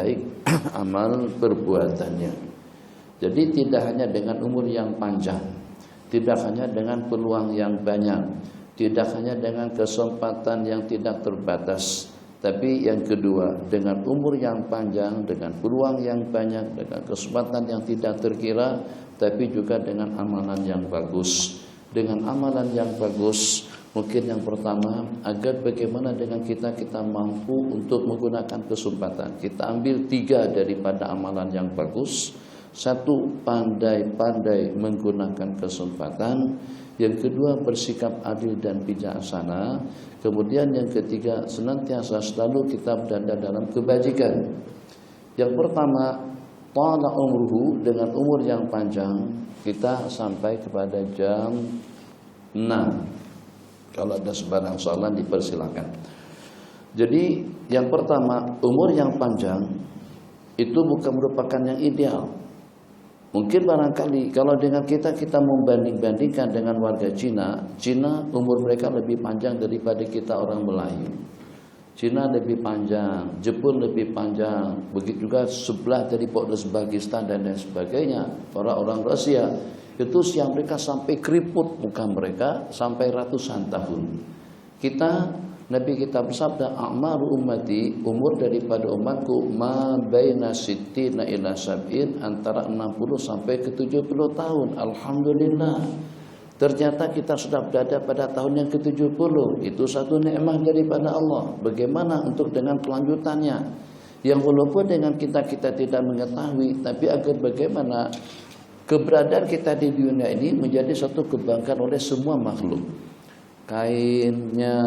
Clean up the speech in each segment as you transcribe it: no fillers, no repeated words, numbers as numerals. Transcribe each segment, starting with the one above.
baik amal perbuatannya. Jadi tidak hanya dengan umur yang panjang, tidak hanya dengan peluang yang banyak, tidak hanya dengan kesempatan yang tidak terbatas, tapi yang kedua, dengan umur yang panjang, dengan peluang yang banyak, dengan kesempatan yang tidak terkira, tapi juga dengan amalan yang bagus. Dengan amalan yang bagus, mungkin yang pertama, agar bagaimana dengan kita mampu untuk menggunakan kesempatan. Kita ambil 3 daripada amalan yang bagus. 1, pandai-pandai menggunakan kesempatan. Yang kedua, bersikap adil dan bijaksana. Kemudian yang ketiga, senantiasa selalu kita berada dalam kebajikan. Yang pertama, tala umruhu, dengan umur yang panjang, kita sampai kepada jam 6. Kalau ada sebarang soalan dipersilakan. Jadi yang pertama, umur yang panjang itu bukan merupakan yang ideal. Mungkin barangkali kalau dengan kita membanding-bandingkan dengan warga Cina umur mereka lebih panjang daripada kita orang Melayu. Cina lebih panjang, Jepun lebih panjang, begitu juga sebelah dari Uzbekistan dan lain sebagainya. Orang Rusia itu siang mereka sampai keriput muka mereka sampai ratusan tahun. Nabi kita bersabda, a'maru ummati, umur daripada umatku ma baina sittina ila sab'in, antara 60 sampai ke 70 tahun. Alhamdulillah. Ternyata kita sudah berada pada tahun yang ke-70. Itu satu nikmat daripada Allah. Bagaimana untuk dengan kelanjutannya? Yang walaupun dengan kita tidak mengetahui, tapi agar bagaimana keberadaan kita di dunia ini menjadi satu kebanggaan oleh semua makhluk. Kainnya,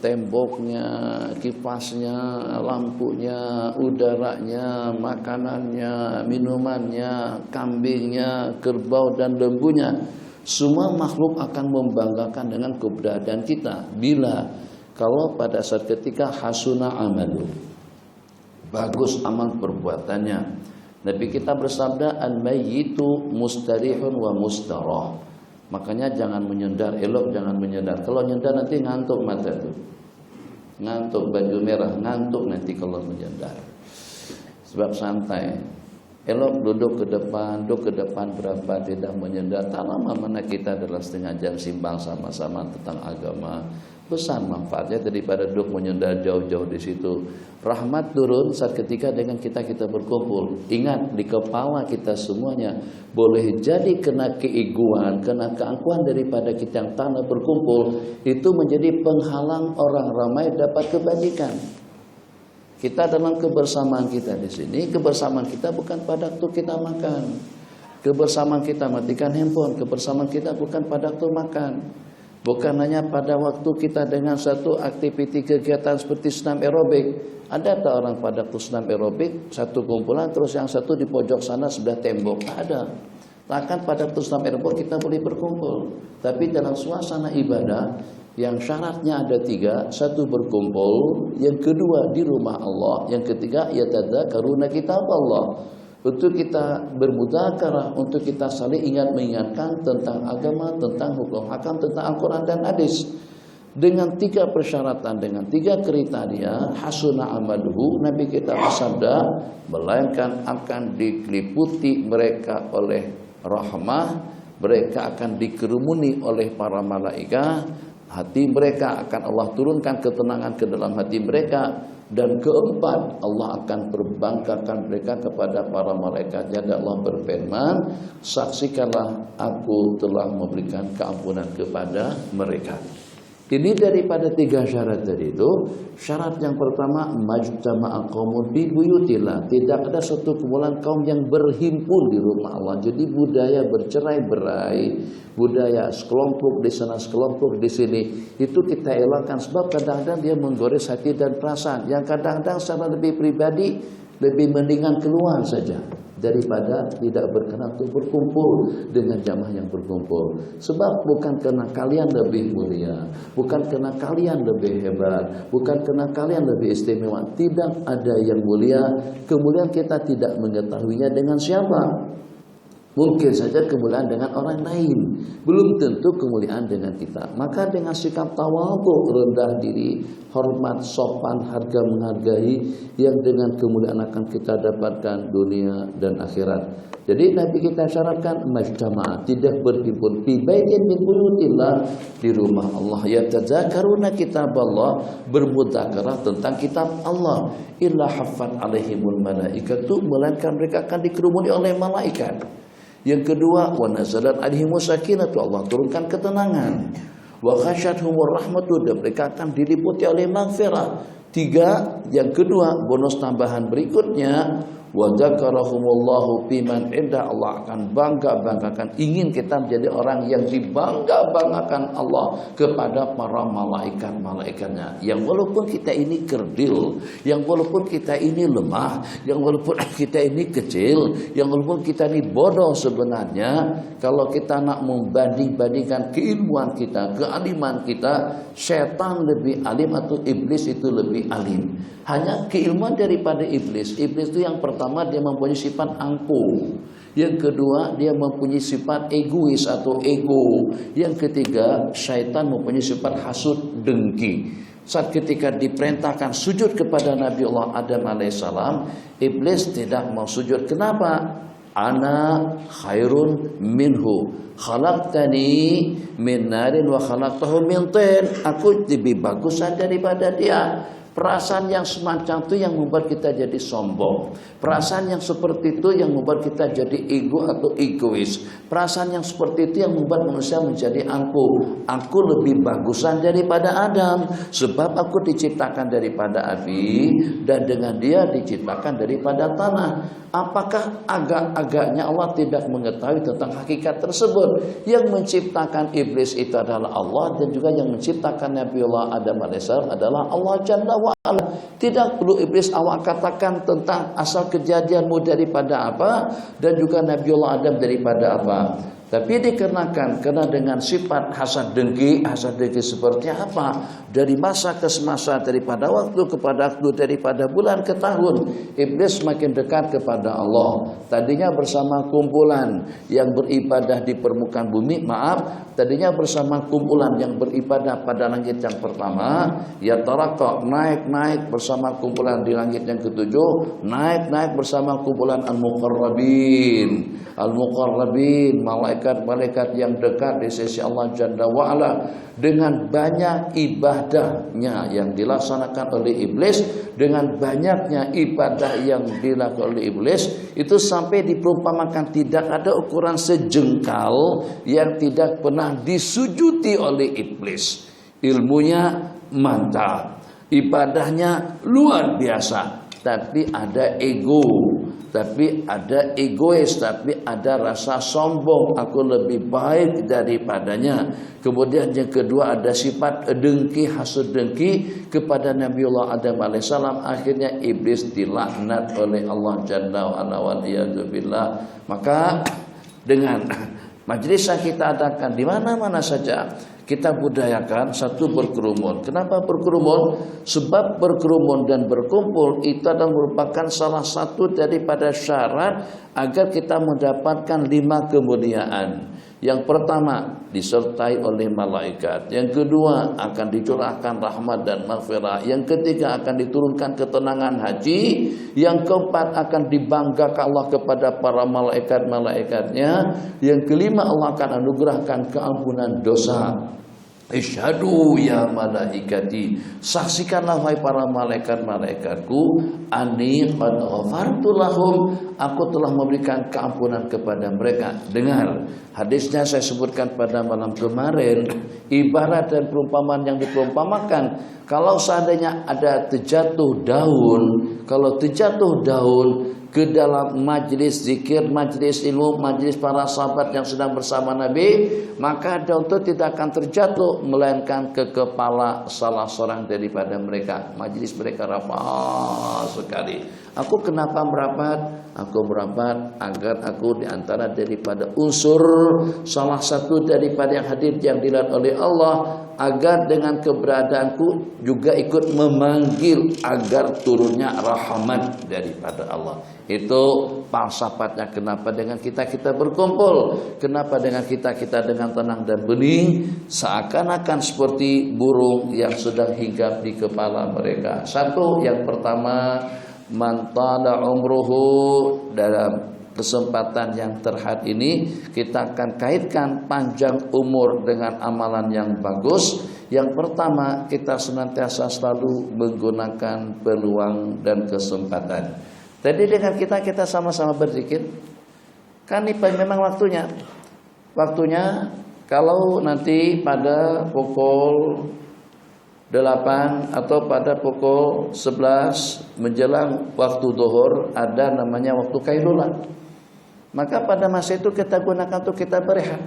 temboknya, kipasnya, lampunya, udaranya, makanannya, minumannya, kambingnya, kerbau dan lembunya. Semua makhluk akan membanggakan dengan keberadaan kita. Kalau pada saat ketika hasuna amalu, bagus amal perbuatannya. Nabi kita bersabda, al-mayyitu mustarihun wa mustarah. Makanya jangan menyendar, elok jangan menyendar. Kalau nyendar nanti ngantuk mata tuh. Ngantuk, baju merah, ngantuk nanti kalau menyendar. Sebab santai. Elok duduk ke depan berapa, tidak menyendar. Tak lama mana kita dalam setengah jam simbang sama-sama tentang agama. Besar manfaatnya daripada duduk menyendar jauh-jauh di situ. Rahmat turun saat ketika dengan kita berkumpul. Ingat, di kepala kita semuanya boleh jadi kena keegoan, kena keangkuhan daripada kita yang tanah berkumpul, itu menjadi penghalang orang ramai dapat kebajikan. Kita dalam kebersamaan kita di sini, kebersamaan kita bukan pada waktu kita makan, kebersamaan kita matikan handphone, kebersamaan kita bukan pada waktu makan. Bukan hanya pada waktu kita dengan satu aktiviti kegiatan seperti senam aerobik. Ada tak orang pada waktu senam aerobik, satu kumpulan, terus yang satu di pojok sana sebelah tembok? Ada. Takkan pada waktu senam aerobik kita boleh berkumpul. Tapi dalam suasana ibadah, yang syaratnya ada 3. 1 berkumpul, yang kedua di rumah Allah, yang ketiga yatadzakaruna kitab Allah. Untuk kita bermudzakarah, untuk kita saling mengingatkan tentang agama, tentang hukum hakam, tentang Al-Quran dan hadis. Dengan 3 persyaratan, dengan 3 kriteria, hasuna amaluhu, Nabi kita bersabda, melainkan akan diliputi mereka oleh rahmah, mereka akan dikerumuni oleh para malaikat, hati mereka akan Allah turunkan ketenangan ke dalam hati mereka. Dan keempat, Allah akan perbangkakan mereka kepada para malaikat. Jadi Allah berfirman, saksikanlah aku telah memberikan keampunan kepada mereka. Ini daripada 3 syarat tadi itu. Syarat yang pertama, majtama'a qaumun fi buyutillah. Tidak ada satu kumpulan kaum yang berhimpun di rumah Allah. Jadi budaya bercerai-berai, budaya sekelompok di sana, sekelompok di sini, itu kita elakkan. Sebab kadang-kadang dia menggores hati dan perasaan. Yang kadang-kadang secara lebih pribadi, lebih mendingan keluar saja daripada tidak berkenan untuk berkumpul dengan jamaah yang berkumpul. Sebab bukan karena kalian lebih mulia, bukan karena kalian lebih hebat, bukan karena kalian lebih istimewa. Tidak ada yang mulia, kemudian kita tidak mengetahuinya dengan siapa. Mungkin saja kemuliaan dengan orang lain, belum tentu kemuliaan dengan kita. Maka dengan sikap tawadhu, rendah diri, hormat, sopan, harga menghargai, yang dengan kemuliaan akan kita dapatkan dunia dan akhirat. Jadi Nabi kita syaratkan majtama'a, tidak berhimpun fi baitin min buyutillah, di rumah Allah, yatadzakaruna kitaballah, bermudzakarah tentang kitab Allah, illa haffat alaihimul malaikatu, melainkan mereka akan dikerumuni oleh malaikat. Yang kedua, wa nazalat alaihimus sakinatu, Allah turunkan ketenangan. Wa khasyatuhumur rahmatu, dan mereka akan diliputi oleh maghfirah. Tiga, yang kedua, bonus tambahan berikutnya, wa dzakarahumullahu biman inda, Allah akan bangga-banggakan, ingin kita menjadi orang yang dibangga-banggakan Allah kepada para malaikat-malaikatnya. Yang walaupun kita ini kerdil, yang walaupun kita ini lemah, yang walaupun kita ini kecil, yang walaupun kita ini bodoh sebenarnya, kalau kita nak membanding-bandingkan keilmuan kita, kealiman kita, setan lebih alim atau iblis itu lebih alim. Hanya keilmuan daripada iblis. Iblis itu yang pertama dia mempunyai sifat angkuh. Yang kedua dia mempunyai sifat egois atau ego. Yang ketiga syaitan mempunyai sifat hasud, dengki. Saat ketika diperintahkan sujud kepada Nabi Allah Adam alaihissalam, iblis tidak mau sujud. Kenapa? Ana khairun minhu, khalaqtani min narin wa khalaqtahu min tin. Aku lebih bagusan daripada dia. Perasaan yang semacam itu yang membuat kita jadi sombong. Perasaan yang seperti itu yang membuat kita jadi ego atau egois. Perasaan yang seperti itu yang membuat manusia menjadi angkuh. Aku lebih bagusan daripada Adam, sebab aku diciptakan daripada api, dan dengan dia diciptakan daripada tanah. Apakah agak-agaknya Allah tidak mengetahui tentang hakikat tersebut? Yang menciptakan iblis itu adalah Allah, dan juga yang menciptakan Nabiullah Adam alaihissalam adalah Allah Jalla wa Ala. Tidak perlu iblis awak katakan tentang asal kejadianmu daripada apa, dan juga Nabiullah Adam daripada apa. Tapi dikarenakan karena dengan sifat hasad dengki seperti apa, dari masa ke semasa, daripada waktu kepada waktu, daripada bulan ke tahun, iblis semakin dekat kepada Allah. Tadinya bersama kumpulan yang beribadah di permukaan bumi, tadinya bersama kumpulan yang beribadah pada langit yang pertama, ya tarakka, naik bersama kumpulan di langit yang ketujuh, naik bersama kumpulan al-muqarrabin, malaikat yang dekat di sisi Allah Jalla wa'ala. Dengan banyak ibadahnya yang dilaksanakan oleh iblis, dengan banyaknya ibadah yang dilakukan oleh iblis, itu sampai diperumpamakan tidak ada ukuran sejengkal yang tidak pernah disujudi oleh iblis. Ilmunya mantap, ibadahnya luar biasa, tapi ada ego, tapi ada egois, tapi ada rasa sombong, aku lebih baik daripadanya. Kemudian yang kedua ada sifat dengki, hasud dengki kepada Nabiullah Adam alaihissalam. Akhirnya iblis dilaknat oleh Allah Jalla wa'ala waliyadzubillah. Maka dengan majlis yang kita adakan di mana-mana saja, kita budayakan satu berkerumun. Kenapa berkerumun? Sebab berkerumun dan berkumpul itu adalah merupakan salah satu daripada syarat agar kita mendapatkan 5 kemuliaan. Yang pertama disertai oleh malaikat. Yang kedua akan dicurahkan rahmat dan maghfirah. Yang ketiga akan diturunkan ketenangan haji. Yang keempat akan dibanggakan Allah kepada para malaikat-malaikatnya. Yang kelima Allah akan anugerahkan keampunan dosa. Isyhadu ya malaikati, saksikanlah wahai para malaikat-malaikatku, anni qad ghafartu lahum, aku telah memberikan keampunan kepada mereka. Dengar, hadisnya saya sebutkan pada malam kemarin, ibarat dan perumpamaan yang diperumpamakan. Kalau seandainya ada terjatuh daun, kalau terjatuh daun ke dalam majlis zikir, majlis ilmu, majlis para sahabat yang sedang bersama Nabi, maka daun itu tidak akan terjatuh, melainkan ke kepala salah seorang daripada mereka. Majlis mereka rapat sekali. Aku kenapa merapat? Aku merapat agar aku diantara daripada unsur salah satu daripada yang hadir yang dilihat oleh Allah, agar dengan keberadaanku juga ikut memanggil agar turunnya rahmat daripada Allah. Itu falsafatnya kenapa dengan kita berkumpul, kenapa dengan kita dengan tenang dan bening, seakan-akan seperti burung yang sedang hinggap di kepala mereka. Satu, yang pertama, man tala umruhu, dalam kesempatan yang terhad ini kita akan kaitkan panjang umur dengan amalan yang bagus. Yang pertama, kita senantiasa selalu menggunakan peluang dan kesempatan. Jadi dengan kita sama-sama berzikir. Kan ini memang waktunya. Waktunya kalau nanti pada pukul 8 atau pada pukul 11 menjelang waktu zuhur ada namanya waktu kailulah. Maka pada masa itu kita gunakan untuk kita berehat,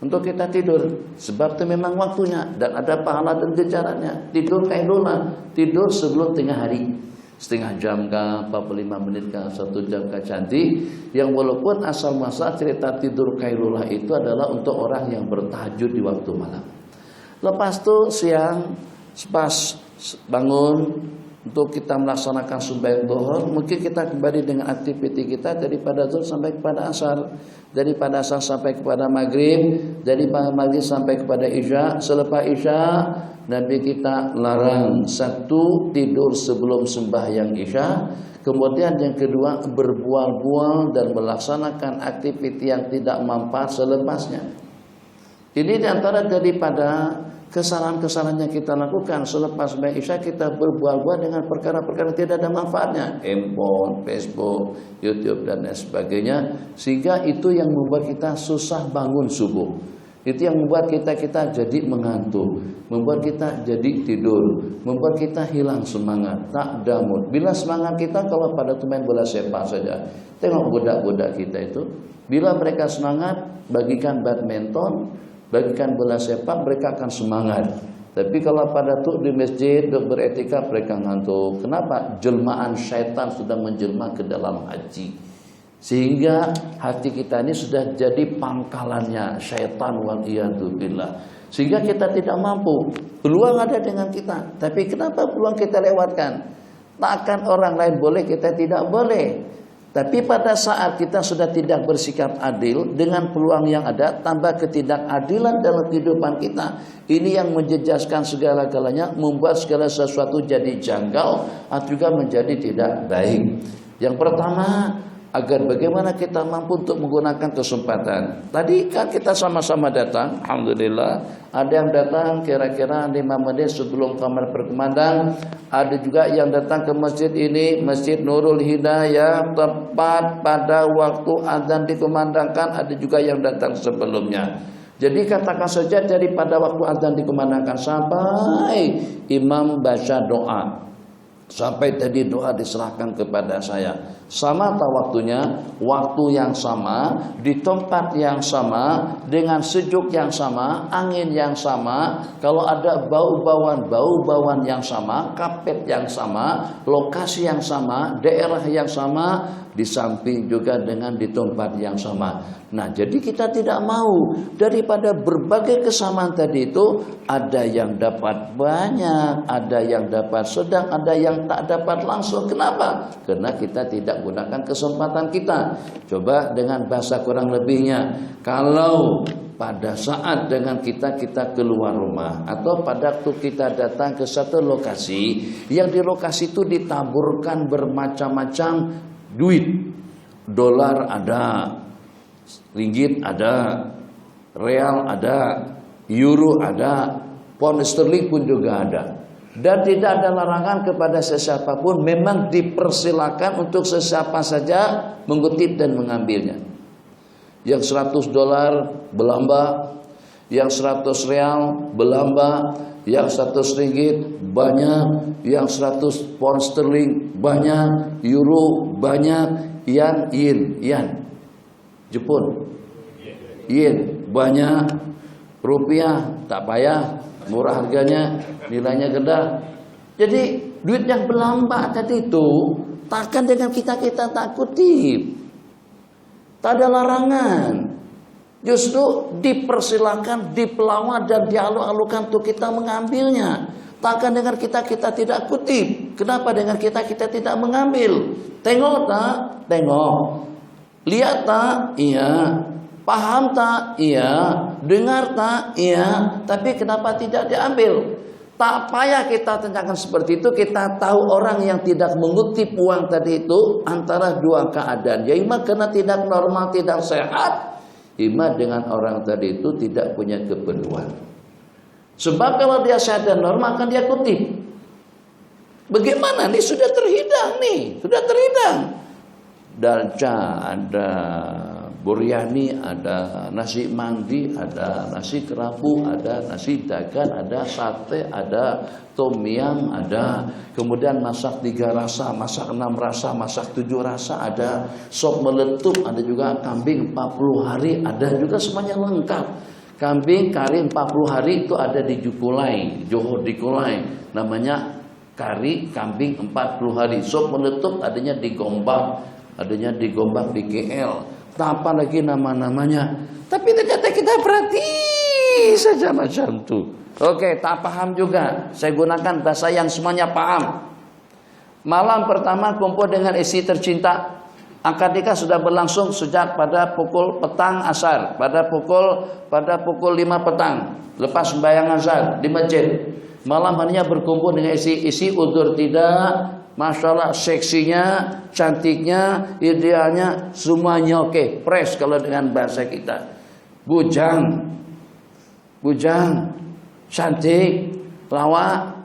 untuk kita tidur. Sebab itu memang waktunya dan ada pahala dan ganjarannya. Tidur kailulah, tidur sebelum tengah hari. Setengah jam kah, 45 menit kah, 1 jam kah, cantik. Yang walaupun asal masa cerita tidur kailulah itu adalah untuk orang yang bertahajud di waktu malam. Lepas itu siang pas bangun untuk kita melaksanakan sembahyang zuhur, mungkin kita kembali dengan aktiviti kita daripada zuhur sampai kepada asar, daripada asar sampai kepada maghrib, daripada maghrib sampai kepada isya. Selepas isya, Nabi kita larang, satu, tidur sebelum sembahyang isya. Kemudian yang kedua, berbual-bual dan melaksanakan aktiviti yang tidak manfaat selepasnya. Ini diantara daripada kesalahan-kesalahan yang kita lakukan. Selepas sembahyang isya kita berbual-bual dengan perkara-perkara yang tidak ada manfaatnya, handphone, Facebook, YouTube dan lain sebagainya, sehingga itu yang membuat kita susah bangun subuh. Itu yang membuat kita jadi mengantuk, membuat kita jadi tidur, membuat kita hilang semangat, tak ada mood. Bila semangat kita kalau pada main bola sepak saja. Tengok budak-budak kita itu, bila mereka semangat bagikan badminton, bagikan bola sepak, mereka akan semangat. Tapi kalau pada tuh di masjid beretika, mereka ngantuk. Kenapa? Jelmaan syaitan sudah menjelma ke dalam haji, sehingga hati kita ini sudah jadi pangkalannya syaitan, waliyadzubillah. Sehingga kita tidak mampu. Peluang ada dengan kita, tapi kenapa peluang kita lewatkan? Takkan orang lain boleh, kita tidak boleh. Tapi pada saat kita sudah tidak bersikap adil dengan peluang yang ada, tambah ketidakadilan dalam kehidupan kita, ini yang menjejaskan segala-galanya, membuat segala sesuatu jadi janggal atau juga menjadi tidak baik. Yang pertama, agar bagaimana kita mampu untuk menggunakan kesempatan. Tadi kan kita sama-sama datang, alhamdulillah. Ada yang datang kira-kira 5 menit sebelum kamar berkumandang. Ada juga yang datang ke masjid ini, Masjid Nurul Hidayah, tepat pada waktu azan dikumandangkan. Ada juga yang datang sebelumnya. Jadi katakan saja daripada waktu azan dikumandangkan sampai imam baca doa, sampai tadi doa diserahkan kepada saya, sama tak waktunya? Waktu yang sama, di tempat yang sama, dengan sejuk yang sama, angin yang sama. Kalau ada bau-bauan yang sama, kapet yang sama, lokasi yang sama, daerah yang sama, di samping juga dengan di tempat yang sama. Nah, jadi kita tidak mau daripada berbagai kesamaan tadi itu, ada yang dapat banyak, ada yang dapat sedang, ada yang tak dapat langsung. Kenapa? Karena kita tidak gunakan kesempatan kita. Coba dengan bahasa kurang lebihnya, kalau pada saat dengan kita keluar rumah, atau pada waktu kita datang ke satu lokasi, yang di lokasi itu ditaburkan bermacam-macam duit. Dolar ada, ringgit ada, real ada, euro ada, pound sterling pun juga ada. Dan tidak ada larangan kepada sesiapapun, memang dipersilakan untuk sesiapa saja mengutip dan mengambilnya. Yang 100 dolar berlambah, yang 100 real berlambah, yang 100 ringgit banyak, yang 100 pound sterling banyak, euro banyak, yen Jepun yen banyak, rupiah tak payah, murah harganya, nilainya gede. Jadi duit yang berlambah tadi itu takkan dengan kita tak kutip. Tak ada larangan. Justru dipersilakan, dipelawar dan dialu-alukan untuk kita mengambilnya. Takkan dengan kita tidak kutip. Kenapa dengan kita tidak mengambil? Tengok tak? Tengok. Lihat tak? Iya. Paham tak? Iya. Dengar tak? Iya. Tapi kenapa tidak diambil? Tak payah kita tanyakan seperti itu. Kita tahu orang yang tidak mengutip uang tadi itu antara dua keadaan. Ya ima karena tidak normal, tidak sehat. Ima dengan orang tadi itu tidak punya keperluan. Sebab kalau dia sehat dan normal kan dia kutip. Bagaimana? Nih sudah terhidang nih. Sudah terhidang. Dalca, ada buryani, ada nasi mandi, ada nasi kerapu, ada nasi dagan, ada sate, ada tom yum, ada kemudian masak 3 rasa, masak 6 rasa, masak 7 rasa, ada sop meletup, ada juga kambing 40 hari, ada juga semuanya lengkap. Kambing kari 40 hari itu ada di Jukulai, Johor Dikulai, namanya kari kambing 40 hari. Sop meletup adanya di Gombak, adanya di Gombak di KL. Apa lagi nama-namanya? Tapi ternyata kita perhati saja macam itu. Oke, tak paham juga. Saya gunakan bahasa yang semuanya paham. Malam pertama kumpul dengan istri tercinta. Akad nikah sudah berlangsung sejak pada pukul petang asar, pada pukul 5 petang, lepas sembahyang asar di masjid. Malam harinya berkumpul dengan isi udur tidak, masya Allah, seksinya, cantiknya, idealnya, semuanya oke, fresh kalau dengan bahasa kita. Bujang, cantik, lawak,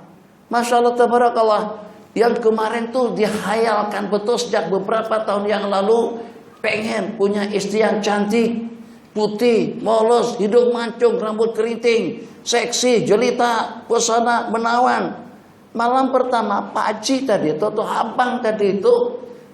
masya Allah, tabarakallah. Yang kemarin tuh dihayalkan betul sejak beberapa tahun yang lalu, pengen punya istri yang cantik, putih, polos, hidung mancung, rambut keriting, seksi, jelita, pesona, menawan. Malam pertama Pak Haji tadi atau abang tadi itu,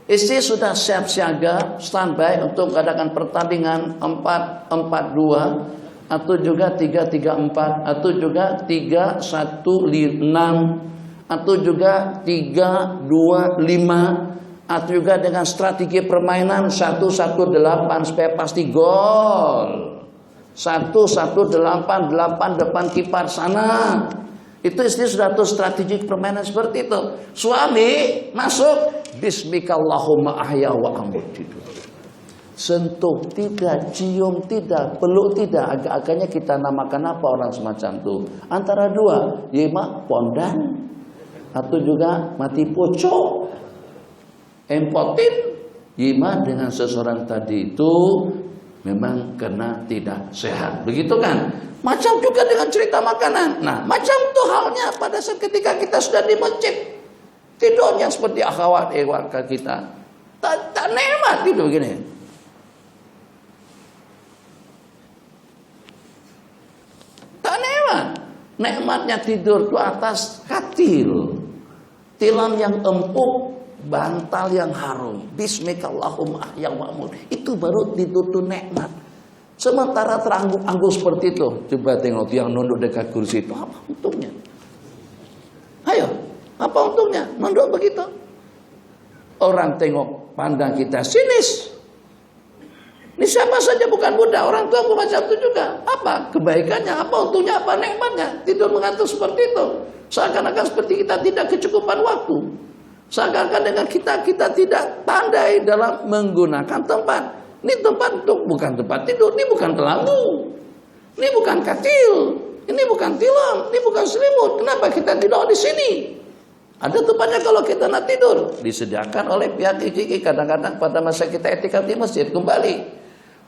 istri sudah siap siaga, standby untuk mengadakan pertandingan 4-4-2 atau juga 3-3-4 atau juga 3-1-6 atau juga 3-2-5 atau juga dengan strategi permainan 1-1-8 supaya pasti gol. 1-1-8 depan kiper sana. Itu istri sudah tahu strategi permainan seperti itu. Suami masuk bismikallahumma ahya wa amut. Sentuh tidak, cium tidak, peluk tidak. Agak-agaknya kita namakan apa orang semacam itu? Antara dua, yaitu pondan atau juga mati pocok, empotin. Yima dengan seseorang tadi itu memang kena tidak sehat, begitu kan? Macam juga dengan cerita makanan. Nah, macam itu halnya pada saat ketika kita sudah di masjid, tidurnya seperti akhwat kita, tak nikmat tidur gini. Tak nikmat. Nikmatnya tidur di atas katil, tilam yang empuk, bantal yang harum. Bismikallahumma ahya wa amut. Itu baru tidur itu nikmat. Sementara teranggup-anggup seperti itu, coba tengok yang nunduk dekat kursi itu, apa untungnya? Ayo, apa untungnya nunduk begitu? Orang tengok pandang kita sinis. Ini siapa saja bukan budak, orang tua pun macam itu juga. Apa kebaikannya, apa untungnya, apa nikmatnya? Tidur mengantuk seperti itu. Seakan-akan seperti kita tidak kecukupan waktu. Seakan-akan dengan kita tidak pandai dalam menggunakan tempat. Ini tempat untuk bukan tempat tidur, ini bukan telangu, ini bukan katil, ini bukan tilam, ini bukan selimut. Kenapa kita tidur di sini? Ada tempatnya kalau kita nak tidur, disediakan oleh pihak IGI. Kadang-kadang pada masa kita etikaf di masjid kembali.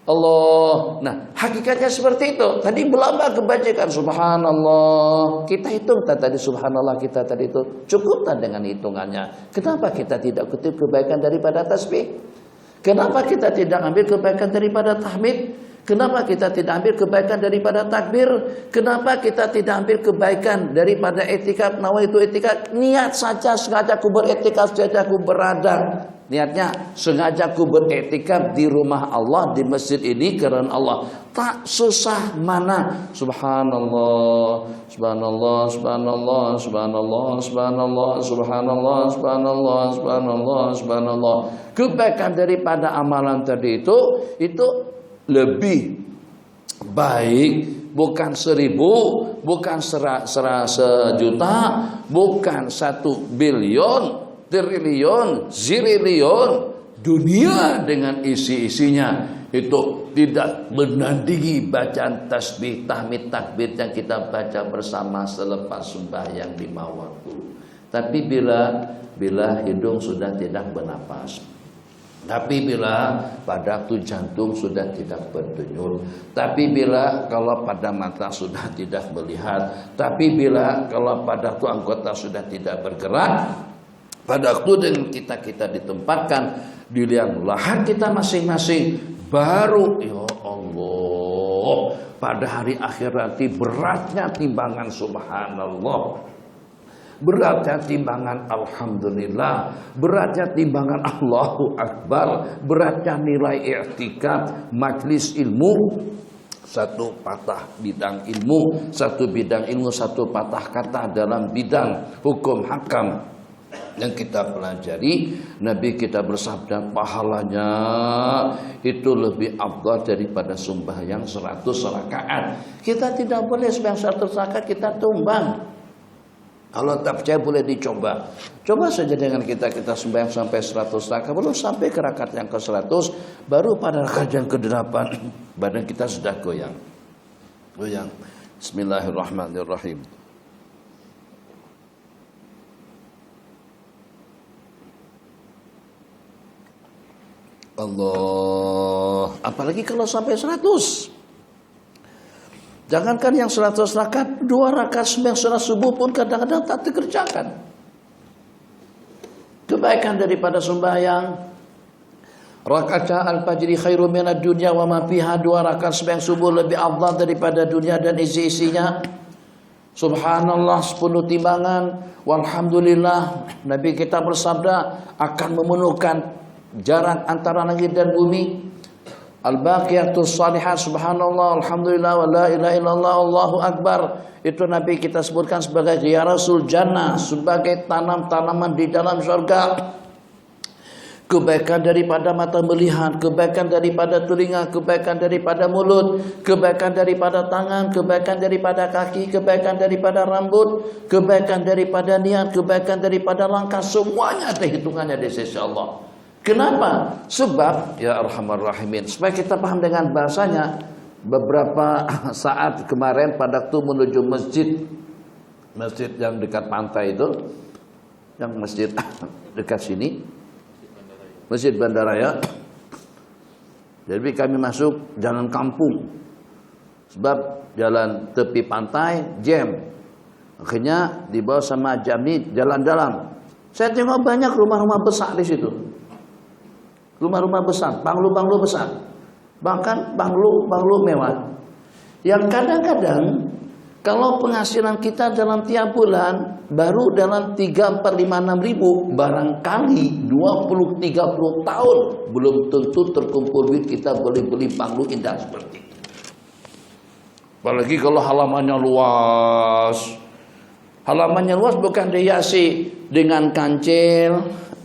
Allah. Nah, hakikatnya seperti itu. Tadi berlambah kebajikan, subhanallah. Kita hitung tadi subhanallah kita tadi itu cukup tak dengan hitungannya? Kenapa kita tidak kutip kebaikan daripada tasbih? Kenapa kita tidak ambil kebaikan daripada tahmid? Kenapa kita tidak ambil kebaikan daripada takbir? Kenapa kita tidak ambil kebaikan daripada etikaf? Nawaitu etikaf, niat saja sengaja ku beretikaf, sengaja ku berada. Niatnya sengaja ku beretikaf di rumah Allah, di masjid ini karena Allah. Tak susah mana. Subhanallah, subhanallah, subhanallah, subhanallah, subhanallah, subhanallah, subhanallah, subhanallah, subhanallah. Kebaikan daripada amalan tadi itu lebih baik, bukan 1000, bukan sejuta, bukan 1 billion, triliun, zililion, dunia dengan isi-isinya itu tidak menandingi bacaan tasbih, tahmid, takbir yang kita baca bersama selepas sembahyang 5 waktu. Tapi bila hidung sudah tidak bernapas, tapi bila pada waktu jantung sudah tidak berdenyut, tapi bila kalau pada mata sudah tidak melihat, tapi bila kalau pada waktu anggota sudah tidak bergerak, pada waktu dengan kita ditempatkan di liang lahat kita masing-masing, baru ya Allah, pada hari akhir nanti beratnya timbangan subhanallah, beratnya timbangan alhamdulillah, beratnya timbangan Allahu Akbar, beratnya nilai i'tikaf majlis ilmu. Satu patah bidang ilmu, satu bidang ilmu, satu patah kata dalam bidang hukum hakam yang kita pelajari. Nabi kita bersabda pahalanya itu lebih afdal daripada sembahyang 100 rakaat. Kita tidak boleh sembahyang 100 rakaat kita tumbang. Kalau tak percaya boleh dicoba. Coba saja dengan kita sembahyang sampai 100 rakaat, belum sampai ke rakaat yang ke-100, baru pada rakaat yang ke-8 badan kita sudah goyang. Bismillahirrahmanirrahim. Allah, apalagi kalau sampai 100. Jangankan yang 100 rakaat, 2 rakaat sembahyang salat subuh pun kadang-kadang tak dikerjakan. Kebaikan daripada sembahyang rakaat al-fajri khairum minad dunya wa ma fiha, 2 rakaat sembahyang subuh lebih afdal daripada dunia dan isi-isinya. Subhanallah 10 timbangan, walhamdulillah. Nabi kita bersabda akan memenuhkan jarak antara langit dan bumi. Al-baqiyatus shalihat subhanallah alhamdulillah wa la ilaha illallah Allahu akbar. Itu Nabi kita sebutkan sebagai ghiyarasul jannah, sebagai tanam-tanaman di dalam surga. Kebaikan daripada mata melihat, kebaikan daripada telinga, kebaikan daripada mulut, kebaikan daripada tangan, kebaikan daripada kaki, kebaikan daripada rambut, kebaikan daripada niat, kebaikan daripada langkah, semuanya ada hitungannya di sisi Allah. Kenapa? Sebab ya Arhamar Rahimin, supaya kita paham dengan bahasanya. Beberapa saat kemarin pada waktu menuju masjid yang dekat pantai itu, yang masjid dekat sini, Masjid Bandaraya. Jadi kami masuk jalan kampung, sebab jalan tepi pantai jam. Akhirnya dibawa sama Jamni jalan dalam. Saya tengok banyak rumah-rumah besar di situ. Rumah-rumah besar, banglo-banglo besar, bahkan banglo mewah. Yang kadang-kadang kalau penghasilan kita dalam tiap bulan baru dalam 3, 4, 5, 6 ribu, barangkali 20-30 tahun belum tentu terkumpul duit kita boleh beli banglo indah seperti itu. Apalagi kalau halamannya luas. Halamannya luas bukan dihiasi dengan kancil,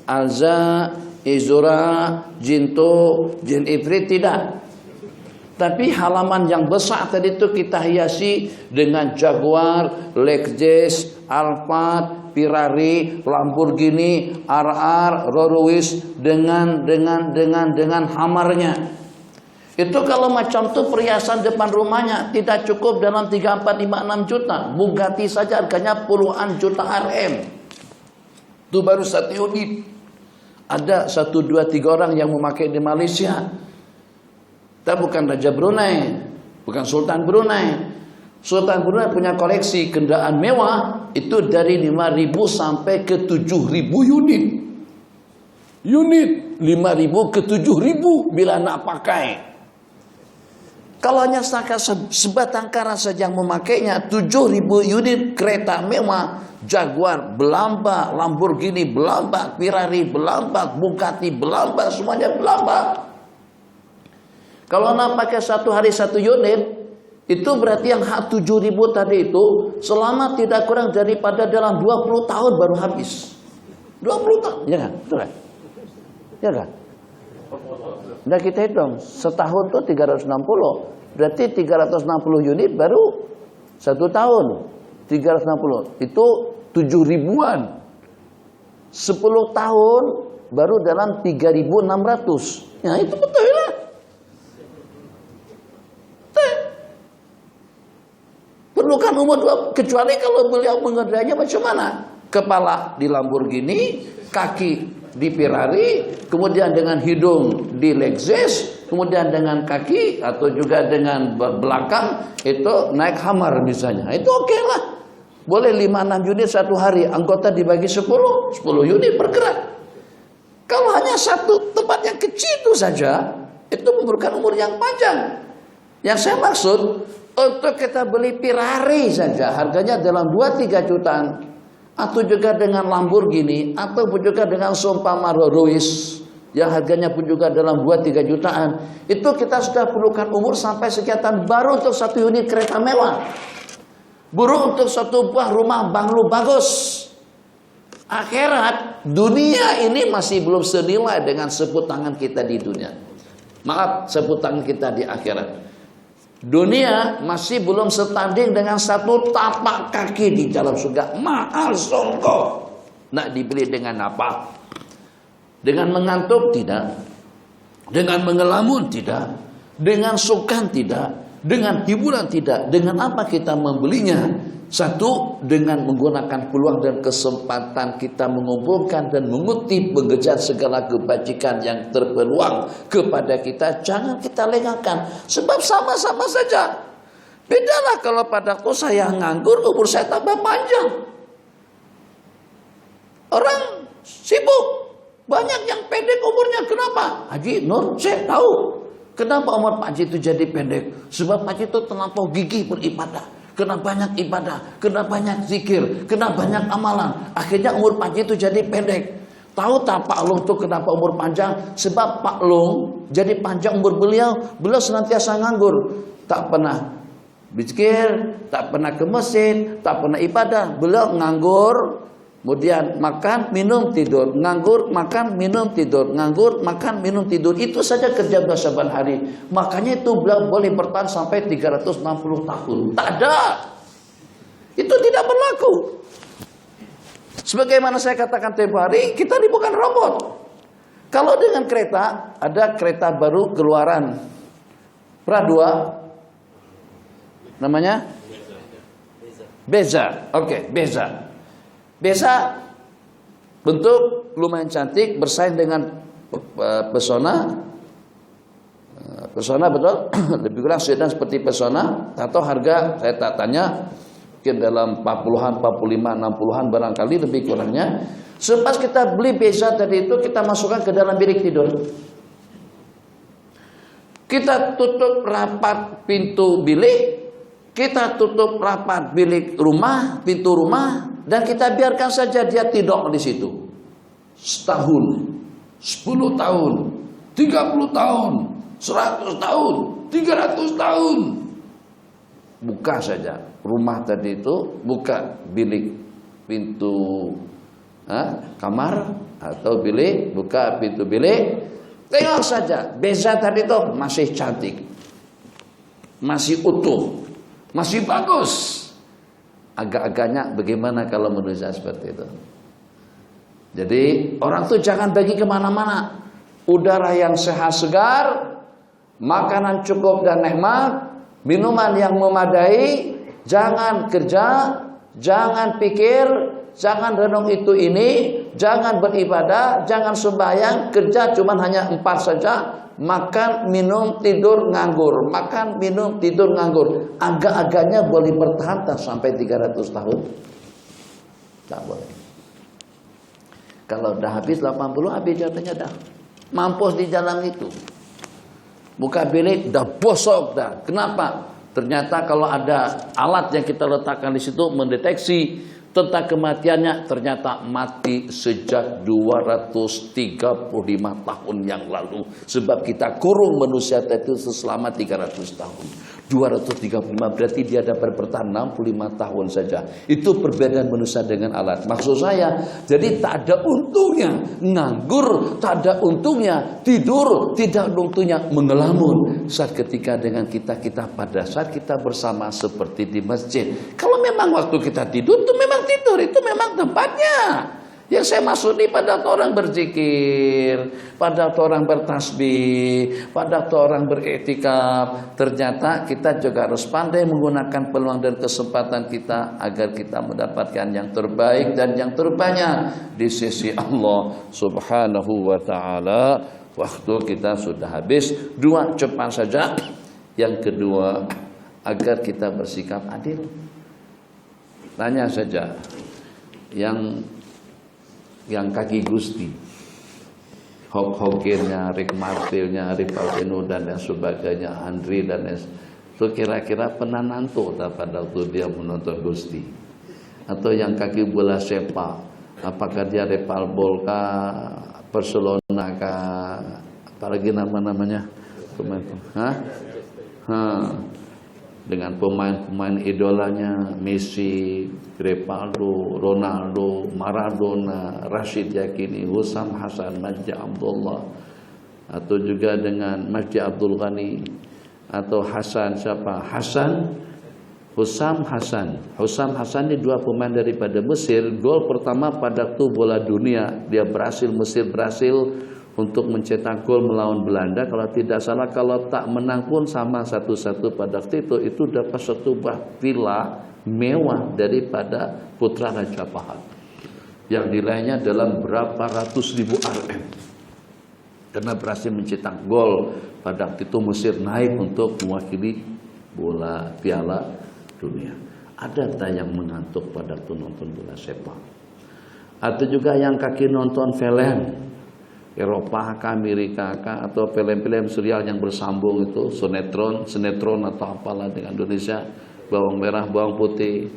alza, izura, jinto, jin ifrit, tidak. Tapi halaman yang besar tadi itu kita hiasi dengan Jaguar, Lexus, Alphard, Ferrari, Lamborghini, RR, Rolls Royce dengan Hamarnya. Itu kalau macam itu perhiasan depan rumahnya tidak cukup dalam 3, 4, 5, 6 juta. Bugatti saja harganya puluhan juta RM. Itu baru 1 unit. Ada 1, 2, 3 orang yang memakai di Malaysia. Kita bukan Raja Brunei, bukan Sultan Brunei. Sultan Brunei punya koleksi kendaraan mewah itu dari 5.000 sampai ke 7.000 unit. Unit 5.000 ke 7.000 bila nak pakai. Kalau hanya sebatang kara saja yang memakainya, 7.000 unit kereta mewah, Jaguar belambak, Lamborghini belambak, Ferrari belambak, Bugatti belambak, semuanya belambak. Kalau nak pakai 1 hari 1 unit, itu berarti yang 7.000 tadi itu selama tidak kurang daripada dalam 20 tahun baru habis. 20 tahun, ya kan? Betul kan? Ya kan? Nah kita hitung, setahun tuh 360. berarti 360 unit baru 1 tahun. 360 itu 7 ribuan. 10 tahun baru dalam 3.600. Nah itu betul lah. Perlukan umur 2, kecuali kalau beliau mengerjanya macam mana? Kepala di Lamborghini, kaki di Ferrari, kemudian dengan hidung di Lexus, kemudian dengan kaki atau juga dengan belakang itu naik Hummer misalnya. Itu oke lah. Boleh 5-6 unit satu hari, anggota dibagi 10 unit bergerak. Kalau hanya satu tempat yang kecil itu saja, itu memerlukan umur yang panjang. Yang saya maksud, untuk kita beli Ferrari saja, harganya dalam 2-3 jutaan. Atau juga dengan Lamborghini, atau juga dengan seumpama Rolls Royce, yang harganya pun juga dalam 2-3 jutaan. Itu kita sudah perlukan umur sampai sekian tahun, baru untuk 1 unit kereta mewah. Baru untuk 1 buah rumah banglo bagus. Akhirat, dunia ini masih belum senilai dengan seput tangan kita di dunia. Maaf, seput tangan kita di akhirat. Dunia masih belum setanding dengan 1 tapak kaki di dalam surga. Mahal sungguh. Nak dibeli dengan apa? Dengan mengantuk? Tidak. Dengan mengelamun? Tidak. Dengan sukan? Tidak. Dengan hiburan? Tidak. Dengan apa kita membelinya? 1, dengan menggunakan peluang dan kesempatan kita mengumpulkan dan mengutip, mengejar segala kebajikan yang terpeluang kepada kita. Jangan kita lengahkan, sebab sama-sama saja. Bedalah kalau pada waktu saya nganggur, umur saya tambah panjang. Orang sibuk, banyak yang pendek umurnya. Kenapa? Haji Nur, saya tahu kenapa umur Pak Haji itu jadi pendek. Sebab Pak Haji itu terlampau gigih beribadah, kena banyak ibadah, kena banyak zikir, kena banyak amalan. Akhirnya umur Pak Haji itu jadi pendek. Tahu tak Pak Long itu kenapa umur panjang? Sebab Pak Long jadi panjang umur beliau senantiasa nganggur. Tak pernah zikir, tak pernah ke masjid, tak pernah ibadah. Beliau nganggur, kemudian makan, minum, tidur. Nganggur, makan, minum, tidur. Nganggur, makan, minum, tidur. Itu saja kerja beliau saban hari. Makanya itu beliau boleh bertahan sampai 360 tahun. Tak ada. Itu tidak berlaku. Sebagaimana saya katakan tempo hari, kita ini bukan robot. Kalau dengan kereta, ada kereta baru keluaran. Pra2. Namanya? Beza. Oke, Beza. Beza bentuk lumayan cantik, bersaing dengan Pesona. Pesona betul, lebih kurang sedan seperti Pesona. Atau harga saya tak tanya, mungkin dalam 40-an, 45, 60-an barangkali lebih kurangnya. Selepas kita beli Beza tadi itu, kita masukkan ke dalam bilik tidur. Kita tutup rapat pintu bilik, kita tutup rapat bilik rumah, pintu rumah, dan kita biarkan saja dia tidur di situ. Setahun, 10 tahun, 30 tahun, 100 tahun, 300 tahun. Buka saja rumah tadi itu, buka bilik pintu kamar atau bilik, buka pintu bilik, tengok saja Beza tadi itu masih cantik, masih utuh, masih bagus. Agak-agaknya bagaimana kalau menurut saya seperti itu? Jadi orang tuh jangan pergi kemana-mana. Udara yang sehat segar, makanan cukup dan nikmat, minuman yang memadai. Jangan kerja, jangan pikir, jangan renung itu ini, jangan beribadah, jangan sembahyang. Kerja cuma hanya 4 saja. Makan, minum, tidur, nganggur. Makan, minum, tidur, nganggur. Agak-agaknya boleh bertahan sampai 300 tahun. Tak boleh. Kalau dah habis 80, habis jatahnya dah. Mampus di dalam itu. Buka bilik dah bosok dah. Kenapa? Ternyata kalau ada alat yang kita letakkan di situ mendeteksi tentang kematiannya, ternyata mati sejak 235 tahun yang lalu. Sebab kita kurung manusia itu selama 300 tahun. 235, berarti dia dapat bertahan 65 tahun saja. Itu perbedaan manusia dengan alat. Maksud saya, jadi tak ada untungnya nganggur, tak ada untungnya tidur, tidak ada untungnya mengelamun. Saat ketika dengan kita pada saat kita bersama seperti di masjid. Kalau memang waktu kita tidur, itu memang tidur, itu memang tempatnya. Yang saya maksud ini pada orang berzikir, pada orang bertasbih, pada orang beriktikaf. Ternyata kita juga harus pandai menggunakan peluang dan kesempatan kita agar kita mendapatkan yang terbaik dan yang terbanyak di sisi Allah Subhanahu wa taala. Waktu kita sudah habis. 2 cepat saja. Yang kedua, agar kita bersikap adil. Tanya saja yang kaki Gusti, Hok-Hokinnya, Rick Martilnya, Ripalino dan yang sebagainya, Andri dan itu kira-kira pernah nantuk pada waktu dia menonton Gusti? Atau yang kaki bola sepak, apakah dia Repal kah, Barcelona kah, apalagi namanya dengan pemain-pemain idolanya Messi, Rivaldo, Ronaldo, Maradona, Rashid Yakini, Husam Hasan, Majdi Abdullah, atau juga dengan Majdi Abdul Ghani, atau Hasan siapa? Husam Hasan ini 2 pemain daripada Mesir. Gol pertama pada waktu bola dunia, Mesir berhasil untuk mencetak gol melawan Belanda. Kalau tidak salah, kalau tak menang pun sama 1-1 pada waktu itu dapat satu buah villa mewah daripada putra Raja Fahad yang nilainya dalam berapa ratus ribu RM, karena berhasil mencetak gol. Pada waktu itu Mesir naik untuk mewakili Piala Dunia. Ada tak yang mengantuk pada waktu nonton bola sepak? Atau juga yang kaki nonton film Eropa kah, Amerika kah, atau film-film serial yang bersambung itu, sinetron atau apalah dengan Indonesia, bawang merah, bawang putih,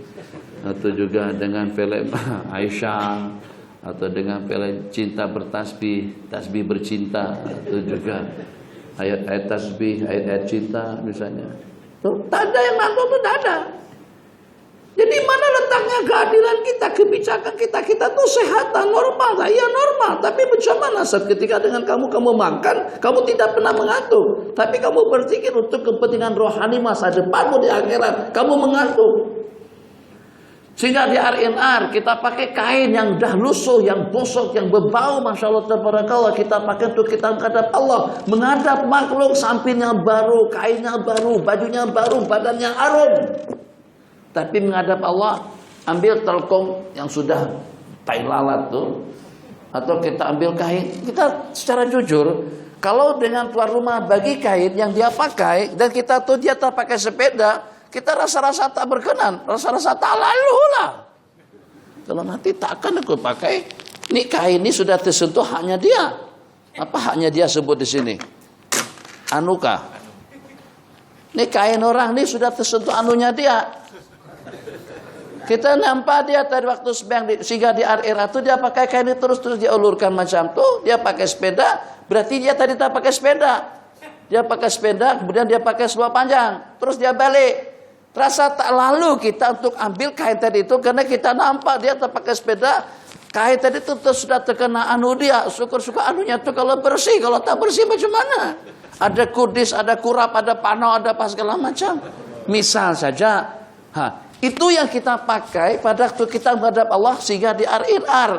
atau juga dengan film Aisyah, atau dengan film cinta bertasbih, tasbih bercinta, atau juga ayat-ayat tasbih, ayat-ayat cinta misalnya. Tuh, tak ada yang nonton, tuh tak ada. Jadi mana letaknya keadilan kita, kebijakan kita tuh sehat, normal, ya normal. Tapi bagaimana saat ketika dengan kamu makan, kamu tidak pernah mengantuk. Tapi kamu berpikir untuk kepentingan rohani masa depanmu di akhirat, kamu mengantuk. Sehingga di RNR kita pakai kain yang dah lusuh, yang bosok, yang berbau, Masya Allah, tabarakallah, kita pakai untuk kita menghadap Allah, menghadap makhluk, sampingnya baru, kainnya baru, bajunya baru, badannya harum. Tapi menghadap Allah, ambil telkom yang sudah tai lalat tuh, atau kita ambil kain. Kita secara jujur, kalau dengan tuan rumah bagi kain yang dia pakai, dan kita tuh dia tak pakai sepeda, kita rasa-rasa tak berkenan, rasa-rasa tak lalu lah. Kalau nanti tak akan aku pakai, ini kain ini sudah tersentuh haknya dia. Apa haknya dia sebut di sini? Anuka. Ini kain orang ini sudah tersentuh anunya dia. Kita nampak dia tadi waktu sehingga di area itu dia pakai kain terus dia ulurkan macam tuh, dia pakai sepeda, berarti dia tadi tak pakai sepeda. Dia pakai sepeda, kemudian dia pakai seluar panjang, terus dia balik. Rasa tak lalu kita untuk ambil kain tadi itu karena kita nampak dia tak pakai sepeda, kain tadi itu sudah terkena anu dia. Syukur-syukur anunya tuh kalau bersih, kalau tak bersih macam mana? Ada kudis, ada kurap, ada panau, ada apa segala macam. Misal saja, itu yang kita pakai pada waktu kita menghadap Allah sehingga di RNR.